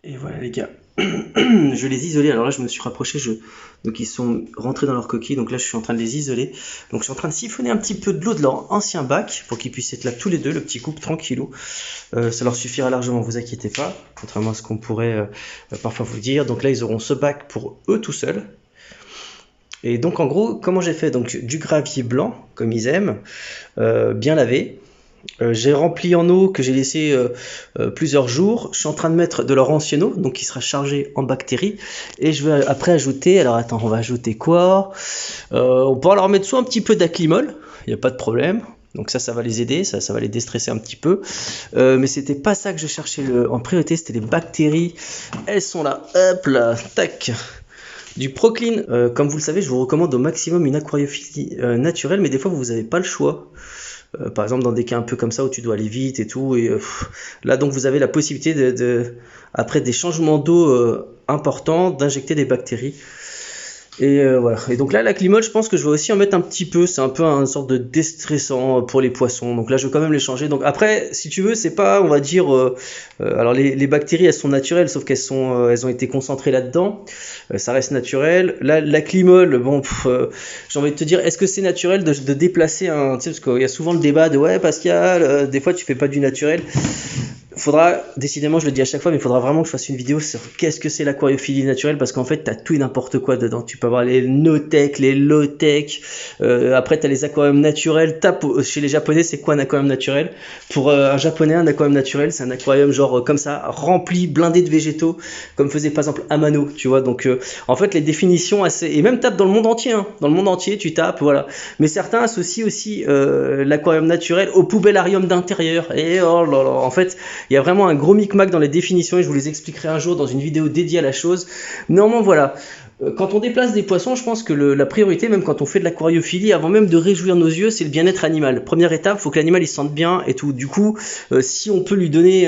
Et voilà les gars, je les isolais. Alors là je me suis rapproché, donc ils sont rentrés dans leur coquille, donc là je suis en train de les isoler. Donc je suis en train de siphonner un petit peu de l'eau de leur ancien bac pour qu'ils puissent être là tous les deux, le petit couple tranquillou. Ça leur suffira largement, vous inquiétez pas, contrairement à ce qu'on pourrait parfois vous dire. Donc là ils auront ce bac pour eux tout seuls. Et donc en gros, comment j'ai fait? Donc du gravier blanc, comme ils aiment, bien lavé. J'ai rempli en eau que j'ai laissé plusieurs jours. Je suis en train de mettre de leur ancien eau, donc qui sera chargé en bactéries. Et je vais après ajouter, alors attends, on va ajouter quoi? On pourra leur mettre soit un petit peu d'aclymol, il n'y a pas de problème. Donc ça va les aider, ça va les déstresser un petit peu. Mais c'était pas ça que je cherchais en priorité, c'était les bactéries. Elles sont là, hop là, tac. Du Proclean, comme vous le savez, je vous recommande au maximum une aquariophilie naturelle, mais des fois vous n'avez pas le choix. Par exemple dans des cas un peu comme ça où tu dois aller vite et tout, et là donc vous avez la possibilité après des changements d'eau importants, d'injecter des bactéries. Et voilà. Et donc là, la climole, je pense que je vais aussi en mettre un petit peu. C'est un peu une sorte de déstressant pour les poissons. Donc là, je vais quand même les changer. Donc après, si tu veux, c'est pas, on va dire, alors les bactéries, elles sont naturelles, sauf elles ont été concentrées là-dedans. Ça reste naturel. Là, la climole, bon, j'ai envie de te dire, est-ce que c'est naturel de déplacer un, tu sais, parce qu'il y a souvent le débat de ouais, Pascal, des fois tu fais pas du naturel. Faudra, décidément, je le dis à chaque fois, mais il faudra vraiment que je fasse une vidéo sur qu'est-ce que c'est l'aquariophilie naturelle, parce qu'en fait, t'as tout et n'importe quoi dedans. Tu peux avoir les no-tech, les low-tech, après t'as les aquariums naturels. Tape chez les japonais, c'est quoi un aquarium naturel? Pour un japonais, un aquarium naturel, c'est un aquarium genre comme ça, rempli, blindé de végétaux, comme faisait par exemple Amano, tu vois. Donc, en fait, les définitions assez, et même tape dans le monde entier, hein. Dans le monde entier, tu tapes, voilà. Mais certains associent aussi l'aquarium naturel au poubellarium d'intérieur. Et oh là là, en fait, il y a vraiment un gros micmac dans les définitions et je vous les expliquerai un jour dans une vidéo dédiée à la chose. Néanmoins, voilà. Quand on déplace des poissons, je pense que la priorité, même quand on fait de l'aquariophilie, avant même de réjouir nos yeux, c'est le bien-être animal. Première étape, il faut que l'animal il se sente bien et tout. Du coup, si on peut lui donner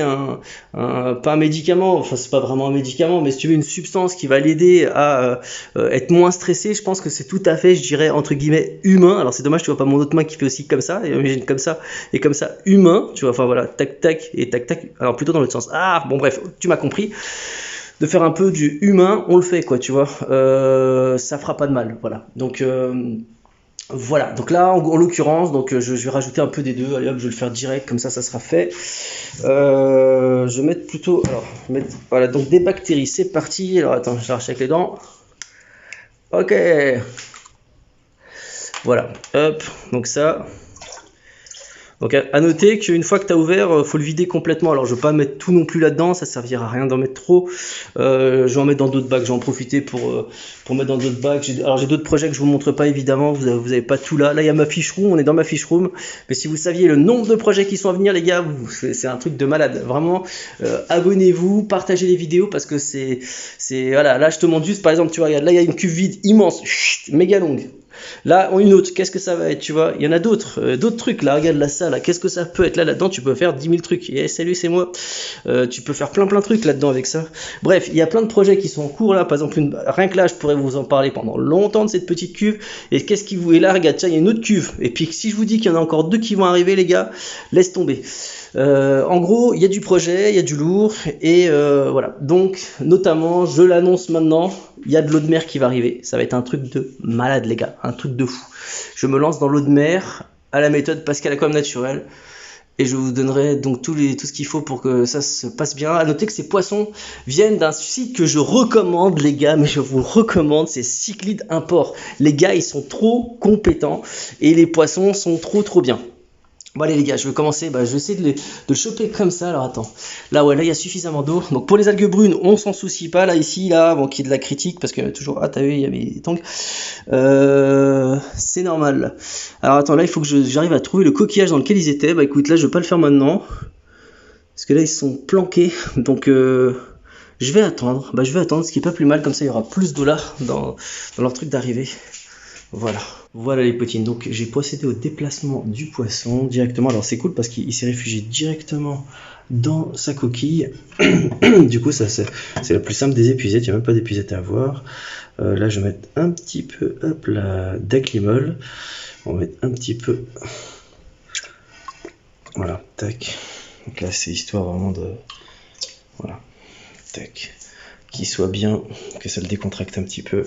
pas un médicament, enfin c'est pas vraiment un médicament, mais si tu veux une substance qui va l'aider à être moins stressé, je pense que c'est tout à fait, je dirais entre guillemets humain. Alors c'est dommage, tu vois pas mon autre main qui fait aussi comme ça, imagine comme ça et comme ça humain, tu vois. Enfin voilà, tac tac et tac tac. Alors plutôt dans l'autre sens. Ah bon bref, tu m'as compris. De faire un peu du humain, on le fait quoi, tu vois. Ça fera pas de mal, voilà. Donc voilà, donc là en l'occurrence, donc je vais rajouter un peu des deux. Allez hop, je vais le faire direct, comme ça sera fait. Je vais mettre plutôt, alors voilà, donc des bactéries, c'est parti. Alors attends, je l'arrache avec les dents. Ok, voilà, hop, donc ça. Donc à noter qu'une fois que tu as ouvert, faut le vider complètement. Alors je ne vais pas mettre tout non plus là-dedans, ça servira à rien d'en mettre trop. Je vais en mettre dans d'autres bacs, je vais en profiter pour mettre dans d'autres bacs. Alors j'ai d'autres projets que je vous montre pas évidemment, vous avez pas tout là. Là il y a ma fiche room, on est dans ma fiche room. Mais si vous saviez le nombre de projets qui sont à venir les gars, c'est un truc de malade. Vraiment, abonnez-vous, partagez les vidéos parce que c'est voilà, là je te montre juste par exemple, tu vois, regarde, là il y a une cuve vide immense, méga longue. Là, une autre, qu'est-ce que ça va être, tu vois? Il y en a d'autres, d'autres trucs. Là, regarde là, ça, là, qu'est-ce que ça peut être là, là-dedans? Tu peux faire 10 000 trucs. Et salut, c'est moi. Tu peux faire plein de trucs là-dedans avec ça. Bref, il y a plein de projets qui sont en cours là. Par exemple, rien que là, je pourrais vous en parler pendant longtemps de cette petite cuve. Et qu'est-ce qui vous est là? Regarde, tiens, il y a une autre cuve. Et puis, si je vous dis qu'il y en a encore deux qui vont arriver, les gars, laisse tomber. En gros, il y a du projet, il y a du lourd, et voilà. Donc, notamment, je l'annonce maintenant, il y a de l'eau de mer qui va arriver. Ça va être un truc de malade, les gars, un truc de fou. Je me lance dans l'eau de mer à la méthode Pascal Aquam naturelle, et je vous donnerai donc tout ce qu'il faut pour que ça se passe bien. À noter que ces poissons viennent d'un site que je recommande, les gars, mais je vous recommande, c'est Cyclide Import. Les gars, ils sont trop compétents, et les poissons sont trop bien. Bon allez les gars, je vais commencer, je vais essayer de le choper comme ça, alors attends. Là ouais, là il y a suffisamment d'eau. Donc pour les algues brunes, on s'en soucie pas, là ici, là, bon, qu'il y ait de la critique, parce que toujours, ah t'as vu, il y a mes tongs. C'est normal. Alors attends, là il faut que j'arrive à trouver le coquillage dans lequel ils étaient. Bah écoute, là je vais pas le faire maintenant. Parce que là ils sont planqués, donc je vais attendre. Je vais attendre, ce qui est pas plus mal, comme ça il y aura plus d'eau là dans leur truc d'arrivée. Voilà les petits. Donc j'ai procédé au déplacement du poisson directement. Alors c'est cool parce qu'il s'est réfugié directement dans sa coquille. Du coup ça c'est la plus simple des épuisettes. Il n'y a même pas d'épuisette à avoir. Là je vais mettre un petit peu d'aclymol. On va mettre un petit peu. Voilà, tac. Donc là c'est histoire vraiment de. Voilà. Tac. Qu'il soit bien, que ça le décontracte un petit peu.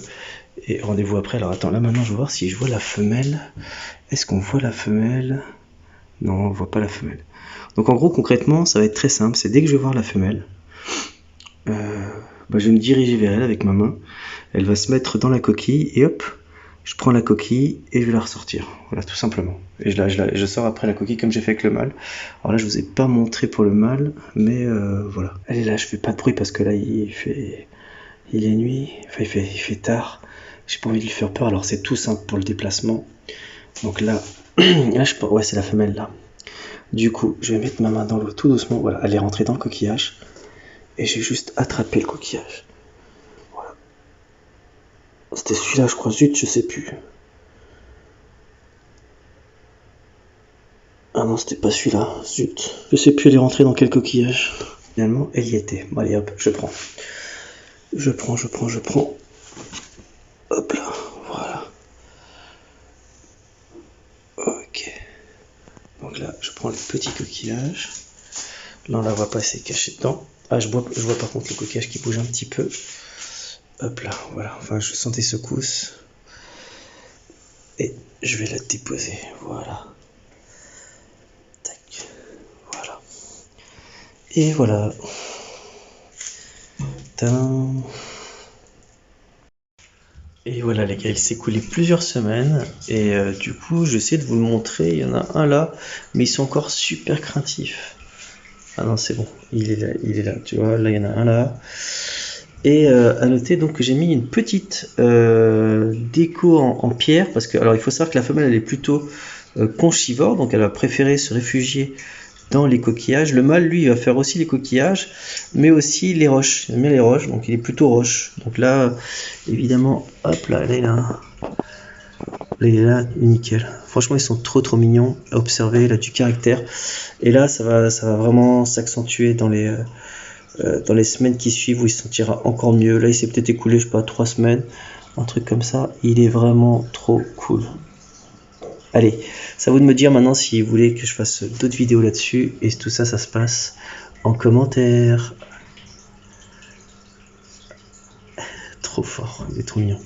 Et rendez-vous après. Alors attends, là maintenant je vais voir si je vois la femelle. Est-ce qu'on voit la femelle? Non, on voit pas la femelle. Donc en gros, concrètement, ça va être très simple. C'est dès que je vais voir la femelle, je vais me diriger vers elle avec ma main. Elle va se mettre dans la coquille et hop, je prends la coquille et je vais la ressortir. Voilà, tout simplement. Et je sors après la coquille comme j'ai fait avec le mâle. Alors là, je vous ai pas montré pour le mâle, mais voilà. Elle est là, je fais pas de bruit parce que là, il est nuit, enfin, il fait tard. J'ai pas envie de lui faire peur, alors c'est tout simple pour le déplacement. Donc là, ouais, c'est la femelle là. Du coup, je vais mettre ma main dans l'eau tout doucement. Voilà, elle est rentrée dans le coquillage. Et j'ai juste attrapé le coquillage. Voilà. C'était celui-là, je crois. Zut, je sais plus. Ah non, c'était pas celui-là. Zut. Je sais plus, elle est rentrée dans quel coquillage. Finalement, elle y était. Bon, allez, hop, je prends. Je prends. Hop là, voilà. Ok. Donc là, je prends le petit coquillage. Là, on la voit passer cachée dedans. Ah, je vois par contre le coquillage qui bouge un petit peu. Hop là, voilà. Enfin, je sens des secousses. Et je vais la déposer. Voilà. Tac. Voilà. Et voilà. Tadam. Et voilà les gars, il s'est écoulé plusieurs semaines et du coup j'essaie de vous le montrer, il y en a un là, mais ils sont encore super craintifs. Ah non c'est bon, il est là, tu vois, là il y en a un là. Et à noter donc que j'ai mis une petite déco en pierre, parce que alors il faut savoir que la femelle elle est plutôt conchivore, donc elle va préférer se réfugier dans les coquillages. Le mâle, lui, il va faire aussi les coquillages, mais aussi les roches. Il aime bien les roches, donc il est plutôt roche. Donc là, évidemment, hop là, là, il est là, nickel. Franchement, ils sont trop mignons à observer, il a du caractère. Et là, ça va vraiment s'accentuer dans les semaines qui suivent, où il se sentira encore mieux. Là, il s'est peut-être écoulé, je sais pas, 3 semaines, un truc comme ça. Il est vraiment trop cool. Allez, c'est à vous de me dire maintenant si vous voulez que je fasse d'autres vidéos là-dessus. Et tout ça, ça se passe en commentaire. Trop fort, il est trop mignon.